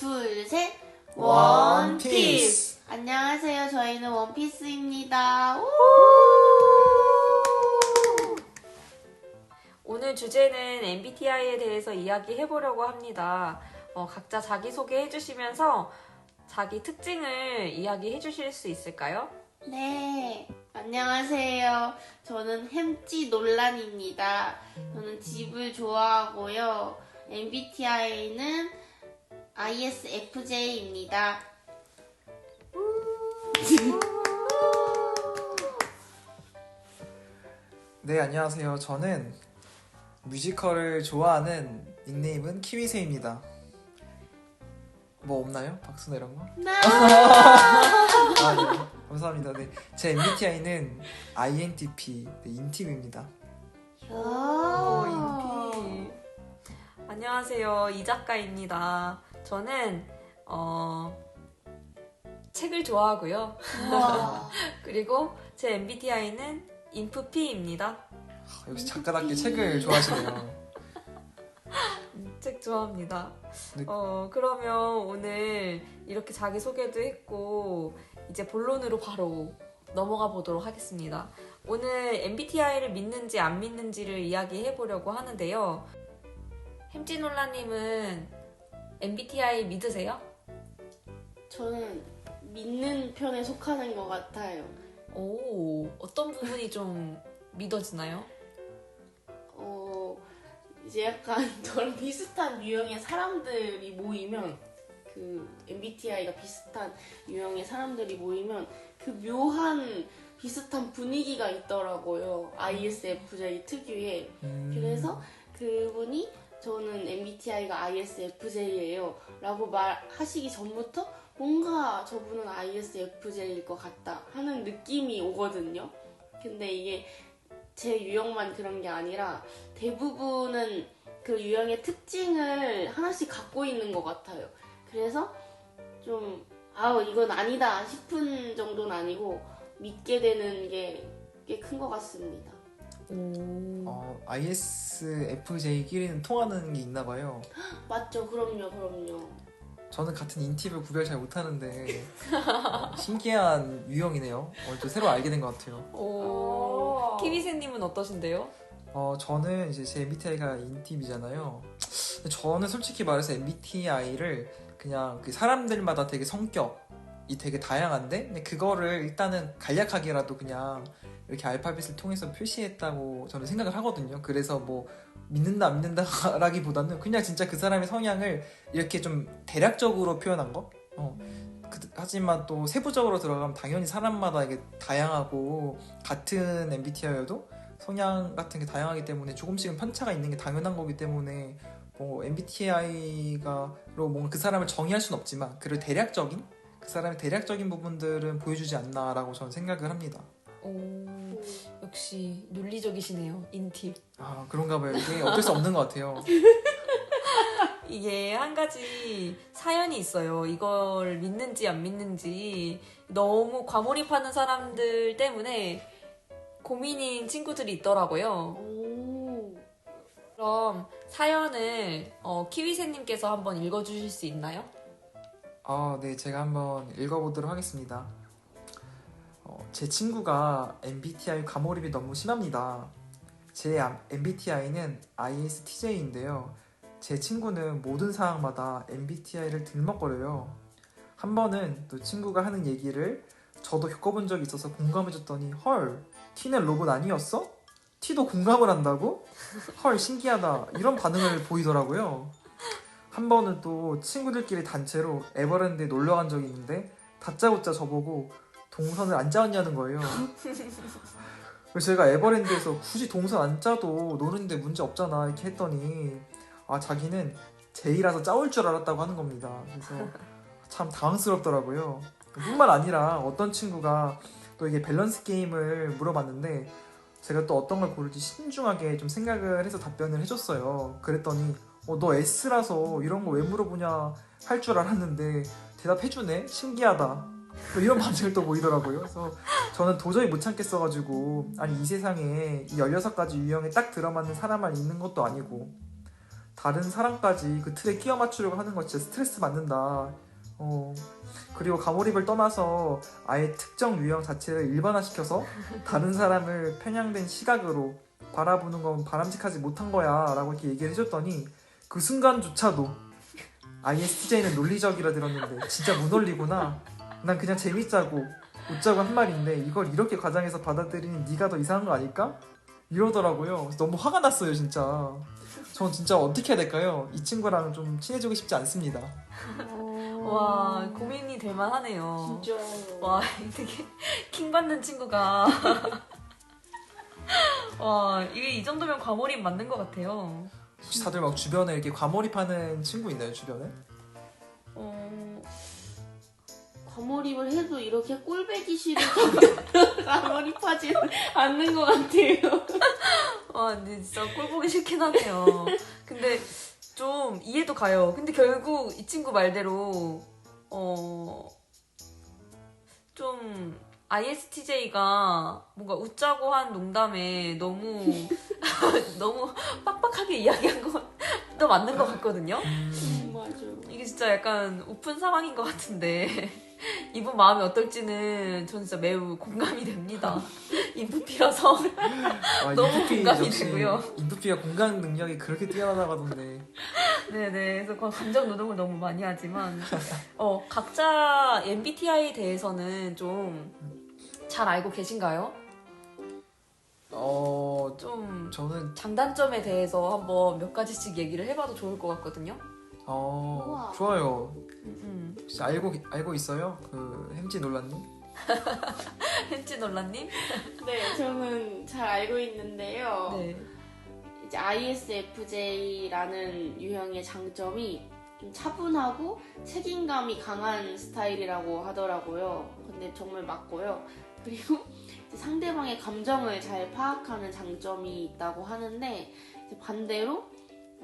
둘, 셋. 원피스. 안녕하세요. 저희는 원피스입니다. 오늘 주제는 MBTI에 대해서 이야기해보려고 합니다. 각자 자기소개 해주시면서 자기 특징을 이야기해주실 수 있을까요? 네. 안녕하세요. 저는 햄찌 논란입니다. 저는 집을 좋아하고요. MBTI는 ISFJ입니다. 네, 안녕하세요. 저는 뮤지컬을 좋아하는 닉네임은 키위새입니다. 뭐 없나요? 박수나 이런 거? 네. 아, 네. 감사합니다. 네. 제 MBTI는 INTP, 네, 인팁입니다. 인피. 안녕하세요. 이 작가입니다. 저는 책을 좋아하고요. 우와. 그리고 제 MBTI는 인프피입니다. 역시 작가답게 책을 좋아하시네요. 책 좋아합니다. 네. 그러면 오늘 이렇게 자기소개도 했고 이제 본론으로 바로 넘어가 보도록 하겠습니다. 오늘 MBTI를 믿는지 안 믿는지를 이야기해 보려고 하는데요. 햄찌놀라님은 MBTI 믿으세요? 저는 믿는 편에 속하는 것 같아요. 오, 어떤 부분이 좀 믿어지나요? 이제 약간 저랑 비슷한 유형의 사람들이 모이면 그 MBTI가 비슷한 유형의 사람들이 모이면 그 묘한 비슷한 분위기가 있더라고요. ISFJ 특유의. 그래서 그분이 저는 MBTI가 ISFJ예요 라고 말하시기 전부터 뭔가 저분은 ISFJ일 것 같다 하는 느낌이 오거든요. 근데 이게 제 유형만 그런 게 아니라 대부분은 그 유형의 특징을 하나씩 갖고 있는 것 같아요. 그래서 좀 이건 아니다 싶은 정도는 아니고 믿게 되는 게 꽤 큰 것 같습니다. ISFJ끼리는 통하는 게 있나 봐요. 맞죠? 그럼요. 저는 같은 인팁을 구별 잘 못하는데 신기한 유형이네요. 또 새로 알게 된 것 같아요. 키위새님은 어떠신데요? 저는 이제 제 MBTI가 인팁이잖아요. 저는 솔직히 말해서 MBTI를 그냥 그 사람들마다 되게 성격이 되게 다양한데 근데 그거를 일단은 간략하게라도 그냥 이렇게 알파벳을 통해서 표시했다고 저는 생각을 하거든요. 그래서 뭐 믿는다 안 믿는다라기보다는 그냥 진짜 그 사람의 성향을 이렇게 좀 대략적으로 표현한 거? 하지만 또 세부적으로 들어가면 당연히 사람마다 이게 다양하고 같은 MBTI여도 성향 같은 게 다양하기 때문에 조금씩은 편차가 있는 게 당연한 거기 때문에 뭐 MBTI가로 뭔가 그 사람을 정의할 수는 없지만 그 사람의 대략적인 부분들은 보여주지 않나라고 저는 생각을 합니다. 역시 논리적이시네요. 인팁. 그런가 봐요. 이게 어쩔 수 없는 것 같아요. 이게 한 가지 사연이 있어요. 이걸 믿는지 안 믿는지 너무 과몰입하는 사람들 때문에 고민인 친구들이 있더라고요. 그럼 사연을 키위새님께서 한번 읽어주실 수 있나요? 네, 제가 한번 읽어보도록 하겠습니다. 제 친구가 MBTI 과몰입이 너무 심합니다. 제 MBTI는 ISTJ인데요. 제 친구는 모든 상황마다 MBTI를 들먹거려요. 한 번은 또 친구가 하는 얘기를 저도 겪어본 적이 있어서 공감해줬더니 헐, T는 로봇 아니었어? T도 공감을 한다고? 헐, 신기하다. 이런 반응을 보이더라고요. 한 번은 또 친구들끼리 단체로 에버랜드에 놀러 간 적이 있는데 다짜고짜 저보고 동선을 안 짜왔냐는 거예요. 그래서 제가 에버랜드에서 굳이 동선 안 짜도 노는데 문제 없잖아 이렇게 했더니 자기는 제이라서 짜올 줄 알았다고 하는 겁니다. 그래서 참 당황스럽더라고요. 뿐만 아니라 어떤 친구가 또 이게 밸런스 게임을 물어봤는데 제가 또 어떤 걸 고를지 신중하게 좀 생각을 해서 답변을 해줬어요. 그랬더니 너 S라서 이런 거 왜 물어보냐 할 줄 알았는데 대답해주네? 신기하다. 또 이런 반응을 또 보이더라고요. 그래서 저는 도저히 못 참겠어가지고 이 세상에 이 16가지 유형에 딱 들어맞는 사람만 있는 것도 아니고 다른 사람까지 그 틀에 끼워 맞추려고 하는 거 진짜 스트레스 받는다. 그리고 과몰입을 떠나서 아예 특정 유형 자체를 일반화시켜서 다른 사람을 편향된 시각으로 바라보는 건 바람직하지 못한 거야 라고 이렇게 얘기를 해줬더니 그 순간조차도 ISTJ는 논리적이라 들었는데 진짜 무논리구나. 난 그냥 재밌자고 웃자고 한 말인데 이걸 이렇게 과장해서 받아들이는 네가 더 이상한 거 아닐까? 이러더라고요. 그래서 너무 화가 났어요 진짜. 전 진짜 어떻게 해야 될까요? 이 친구랑 좀 친해지고 싶지 않습니다. 와, 고민이 될 만하네요. 진짜. 와, 되게 킹 받는 친구가. 와, 이게 이 정도면 과몰입 맞는 것 같아요. 혹시 다들 막 주변에 이렇게 과몰입하는 친구 있나요 주변에? 과몰입을 해도 이렇게 꼴배기 싫은 과몰입하지 않는 것 같아요. 와, 근데 진짜 꼴 보기 싫긴 하네요. 근데 좀 이해도 가요. 근데 결국 이 친구 말대로 좀 ISTJ가 뭔가 웃자고 한 농담에 너무 너무 빡빡하게 이야기한 것도 맞는 것 같거든요. 맞아. 이게 진짜 약간 우픈 상황인 것 같은데 이분 마음이 어떨지는 저는 진짜 매우 공감이 됩니다. 인프피라서 너무 공감이 역시 되고요. 인프피가 공감 능력이 그렇게 뛰어나다던데. 네네. 그래서 감정 노동을 너무 많이 하지만 각자 MBTI에 대해서는 좀 잘 알고 계신가요? 좀 저는 장단점에 대해서 한번 몇 가지씩 얘기를 해봐도 좋을 것 같거든요. 우와. 좋아요. 혹시 알고 있어요? 그 햄찌 논란님? 햄찌 논란님? 네, 저는 잘 알고 있는데요. 네. 이제 ISFJ라는 유형의 장점이 좀 차분하고 책임감이 강한 스타일이라고 하더라고요. 근데 정말 맞고요. 그리고 이제 상대방의 감정을 잘 파악하는 장점이 있다고 하는데 이제 반대로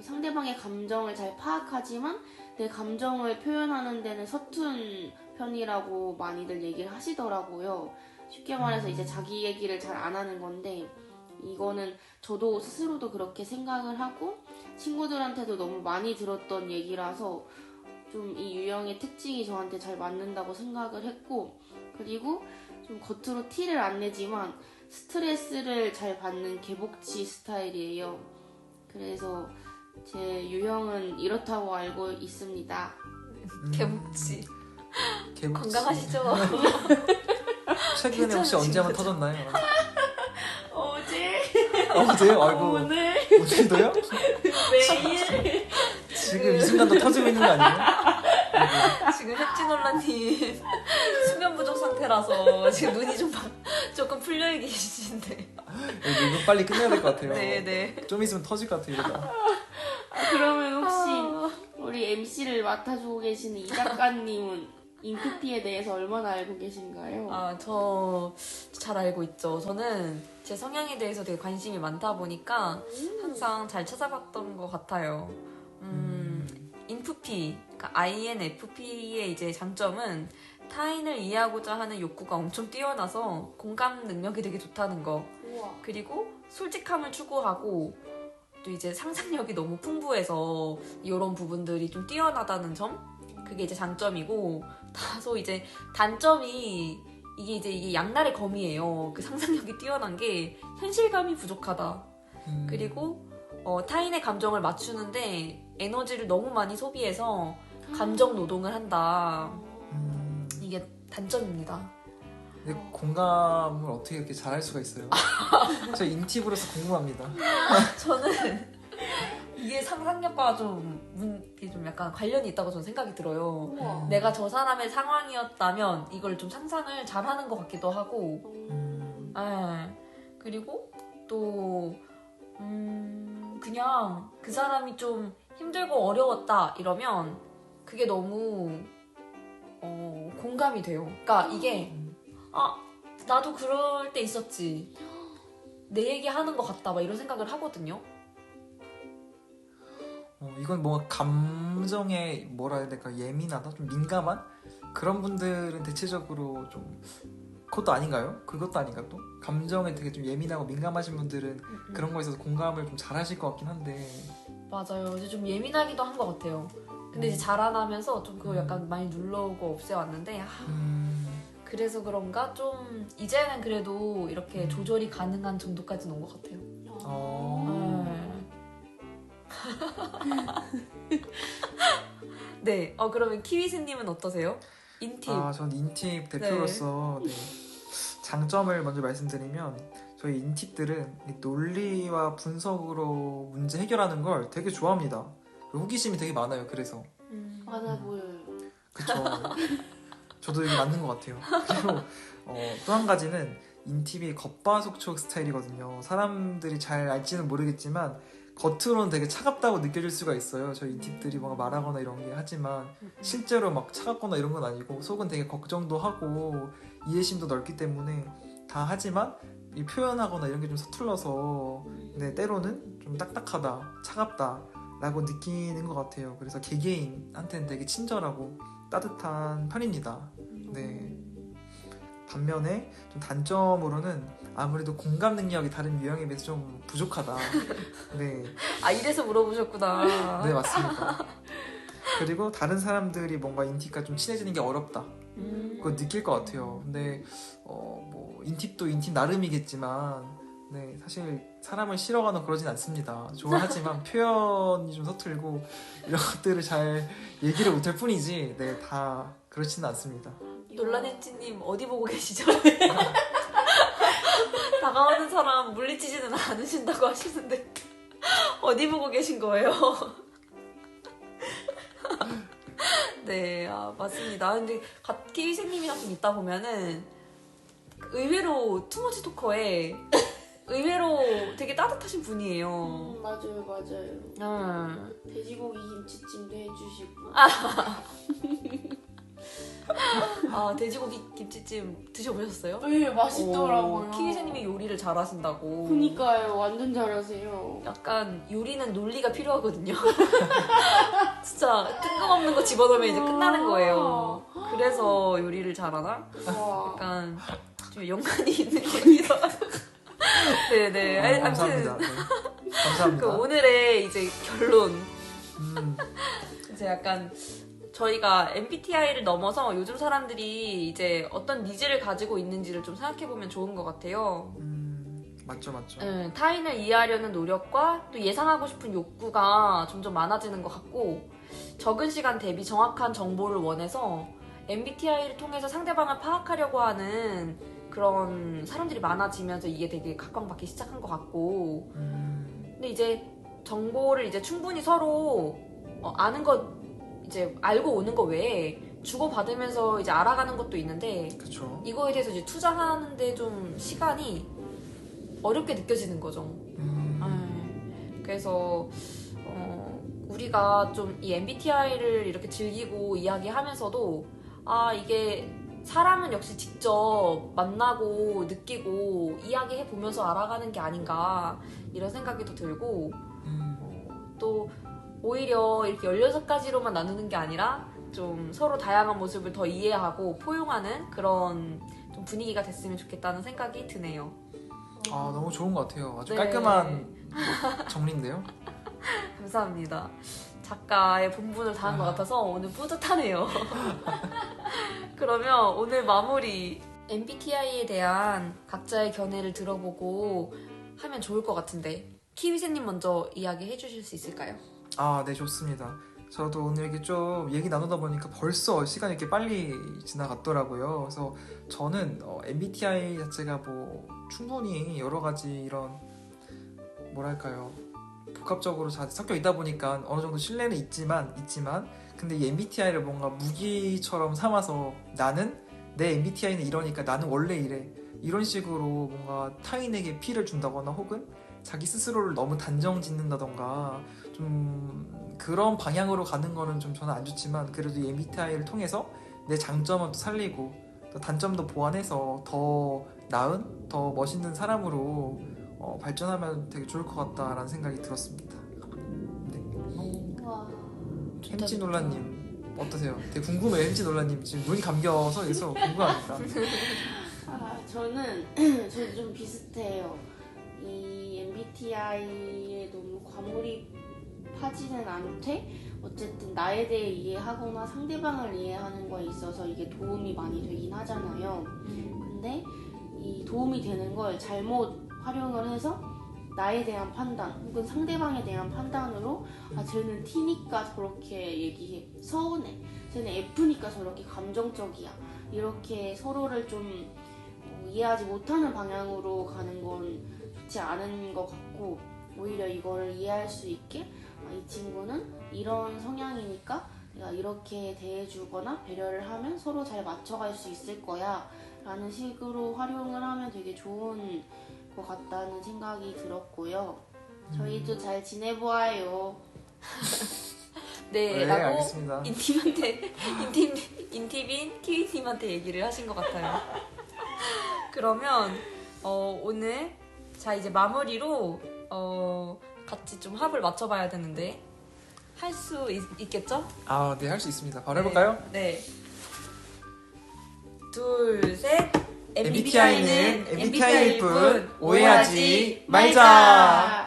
상대방의 감정을 잘 파악하지만 내 감정을 표현하는 데는 서툰 편이라고 많이들 얘기를 하시더라고요. 쉽게 말해서 이제 자기 얘기를 잘 안 하는 건데 이거는 저도 스스로도 그렇게 생각을 하고 친구들한테도 너무 많이 들었던 얘기라서 좀 이 유형의 특징이 저한테 잘 맞는다고 생각을 했고 그리고 좀 겉으로 티를 안 내지만 스트레스를 잘 받는 개복치 스타일이에요. 그래서 제 유형은 이렇다고 알고 있습니다. 개복치. 개복치. 건강하시죠? 최근에 혹시 언제 한번 터졌나요? 어제, 어제요? 아이고. 오늘, 오늘도요? 매일 지금 이 순간도 터지고 있는 거 아니에요? 지금 햄찌 논란님 수면 부족 상태라서 지금 눈이 조금 풀려 계시신데. 이거 빨리 끝내야 될 것 같아요. 네네. 좀 있으면 터질 것 같아요. 이러다. 그러면 혹시 우리 MC를 맡아주고 계시는 이 작가님은 인프피에 대해서 얼마나 알고 계신가요? 저 잘 알고 있죠. 저는 제 성향에 대해서 되게 관심이 많다 보니까 항상 잘 찾아봤던 것 같아요. 인프피, 그러니까 INFP의 이제 장점은 타인을 이해하고자 하는 욕구가 엄청 뛰어나서 공감 능력이 되게 좋다는 거. 우와. 그리고 솔직함을 추구하고 또 이제 상상력이 너무 풍부해서 이런 부분들이 좀 뛰어나다는 점? 그게 이제 장점이고 다소 이제 단점이 이게 양날의 검이에요. 그 상상력이 뛰어난 게 현실감이 부족하다. 그리고 타인의 감정을 맞추는데 에너지를 너무 많이 소비해서 감정 노동을 한다. 이게 단점입니다. 근데 공감을 어떻게 이렇게 잘할 수가 있어요? 저 인팁으로서 궁금합니다. 저는 이게 상상력과 이게 좀 약간 관련이 있다고 저는 생각이 들어요. 우와. 내가 저 사람의 상황이었다면 이걸 좀 상상을 잘하는 것 같기도 하고, 그리고 또 그냥 그 사람이 좀 힘들고 어려웠다 이러면 그게 너무 공감이 돼요. 그러니까 이게 나도 그럴 때 있었지. 내 얘기 하는 것 같다 막 이런 생각을 하거든요. 이건 뭔가 감정에 뭐라 해야 될까 예민하다? 좀 민감한? 그런 분들은 대체적으로 좀 그것도 아닌가요? 그것도 아닌가 또? 감정에 되게 좀 예민하고 민감하신 분들은 그런 거에 있어서 공감을 좀 잘하실 것 같긴 한데 맞아요. 이제 좀 예민하기도 한 것 같아요. 근데 이제 자라나면서 좀 그걸 약간 많이 눌러오고 없애왔는데 그래서 그런가 좀 이제는 그래도 이렇게 조절이 가능한 정도까지는 온 것 같아요. 네. 그러면 키위스님은 어떠세요? 인팁. 전 인팁 대표로서 네. 장점을 먼저 말씀드리면 저희 인팁들은 이 논리와 분석으로 문제 해결하는 걸 되게 좋아합니다. 호기심이 되게 많아요. 그래서 많아 보여요. 그쵸. 저도 이게 맞는 것 같아요. 그리고 또 한 가지는 인팁이 겉바속촉 스타일이거든요. 사람들이 잘 알지는 모르겠지만 겉으로는 되게 차갑다고 느껴질 수가 있어요. 저희 인팁들이 뭔가 말하거나 이런 게 하지만 실제로 막 차갑거나 이런 건 아니고 속은 되게 걱정도 하고 이해심도 넓기 때문에 다 하지만 이 표현하거나 이런 게 좀 서툴러서 네, 때로는 좀 딱딱하다, 차갑다 라고 느끼는 것 같아요. 그래서 개개인한테는 되게 친절하고 따뜻한 편입니다. 네. 반면에 좀 단점으로는 아무래도 공감 능력이 다른 유형에 비해서 좀 부족하다. 네. 이래서 물어보셨구나. 네, 맞습니다. 그리고 다른 사람들이 뭔가 인팁과 좀 친해지는 게 어렵다. 그거 느낄 것 같아요. 근데 뭐 인팁도 인팁 나름이겠지만 네, 사실 사람을 싫어하거나 그러진 않습니다. 좋아하지만 표현이 좀 서툴고 이런 것들을 잘 얘기를 못할 뿐이지 네, 다 그렇지는 않습니다. 놀라네찌님 어디 보고 계시죠? 다가오는 사람 물리치지는 않으신다고 하시는데 어디 보고 계신 거예요? 네, 맞습니다. 근데 키위생님이랑 좀 있다 보면은 의외로 투머치 토커에 의외로 되게 따뜻하신 분이에요. 맞아요. 돼지고기 김치찜도 해주시고. 돼지고기 김치찜 드셔보셨어요? 네, 맛있더라고요. 키위생님이 요리를 잘하신다고. 그니까요, 완전 잘하세요. 약간 요리는 논리가 필요하거든요. 진짜 뜬금없는 거 집어넣으면 이제 끝나는 거예요. 그래서 요리를 잘하나? 와. 약간 좀 연관이 있는 거기도 하고. 네네. 감사합니다. 네. 감사합니다. 오늘의 이제 결론. 이제 약간 저희가 MBTI를 넘어서 요즘 사람들이 이제 어떤 니즈를 가지고 있는지를 좀 생각해보면 좋은 것 같아요. 맞죠. 타인을 이해하려는 노력과 또 예상하고 싶은 욕구가 점점 많아지는 것 같고 적은 시간 대비 정확한 정보를 원해서 MBTI를 통해서 상대방을 파악하려고 하는 그런 사람들이 많아지면서 이게 되게 각광받기 시작한 것 같고 근데 이제 정보를 이제 충분히 서로 아는 것 이제 알고 오는 거 외에 주고받으면서 이제 알아가는 것도 있는데 그쵸. 이거에 대해서 이제 투자하는데 좀 시간이 어렵게 느껴지는 거죠. 그래서 우리가 좀 이 MBTI를 이렇게 즐기고 이야기하면서도 이게 사람은 역시 직접 만나고 느끼고 이야기해 보면서 알아가는 게 아닌가 이런 생각이 또 들고 또 오히려 이렇게 16가지로만 나누는 게 아니라 좀 서로 다양한 모습을 더 이해하고 포용하는 그런 좀 분위기가 됐으면 좋겠다는 생각이 드네요. 너무 좋은 것 같아요. 아주 네. 깔끔한 정리인데요. 감사합니다. 작가의 본분을 다한 것 같아서 오늘 뿌듯하네요. 그러면 오늘 마무리 MBTI에 대한 각자의 견해를 들어보고 하면 좋을 것 같은데 키위새님 먼저 이야기해 주실 수 있을까요? 네, 좋습니다. 저도 오늘 이렇게 좀 얘기 나누다 보니까 벌써 시간이 이렇게 빨리 지나갔더라고요. 그래서 저는 MBTI 자체가 뭐 충분히 여러 가지 이런 뭐랄까요 복합적으로 잘 섞여 있다 보니까 어느 정도 신뢰는 있지만 근데 이 MBTI를 뭔가 무기처럼 삼아서 나는 내 MBTI는 이러니까 나는 원래 이래 이런 식으로 뭔가 타인에게 피해를 준다거나 혹은 자기 스스로를 너무 단정 짓는다던가 좀 그런 방향으로 가는 거는 좀 저는 안 좋지만 그래도 이 MBTI를 통해서 내 장점은 또 살리고 또 단점도 보완해서 더 나은, 더 멋있는 사람으로 발전하면 되게 좋을 것 같다라는 생각이 들었습니다. 네. 와. 햄찌 놀라님 어떠세요? 되게 궁금해요. 햄찌 놀라님 지금 눈이 감겨서 그래서 궁금합니다. 저도 좀 비슷해요. 이 MBTI에 너무 하지는 않되 어쨌든 나에 대해 이해하거나 상대방을 이해하는 거에 있어서 이게 도움이 많이 되긴 하잖아요. 근데 이 도움이 되는 걸 잘못 활용을 해서 나에 대한 판단 혹은 상대방에 대한 판단으로 아 쟤는 T니까 저렇게 얘기해, 서운해, 쟤는 F니까 저렇게 감정적이야, 이렇게 서로를 좀 이해하지 못하는 방향으로 가는 건 좋지 않은 것 같고, 오히려 이거를 이해할 수 있게 아, 이 친구는 이런 성향이니까 내가 이렇게 대해주거나 배려를 하면 서로 잘 맞춰갈 수 있을 거야 라는 식으로 활용을 하면 되게 좋은 것 같다는 생각이 들었고요. 저희도 잘 지내보아요. 네, 네, 라고 알겠습니다. 인팁인 키위님한테 얘기를 하신 것 같아요. 그러면 오늘 자 이제 마무리로 같이 좀 합을 맞춰봐야 되는데 할 수 있겠죠? 아, 네, 할 수 있습니다. 바로 해볼까요? 네. 둘, 셋. MBTI는 MBTI일 뿐 오해하지 말자.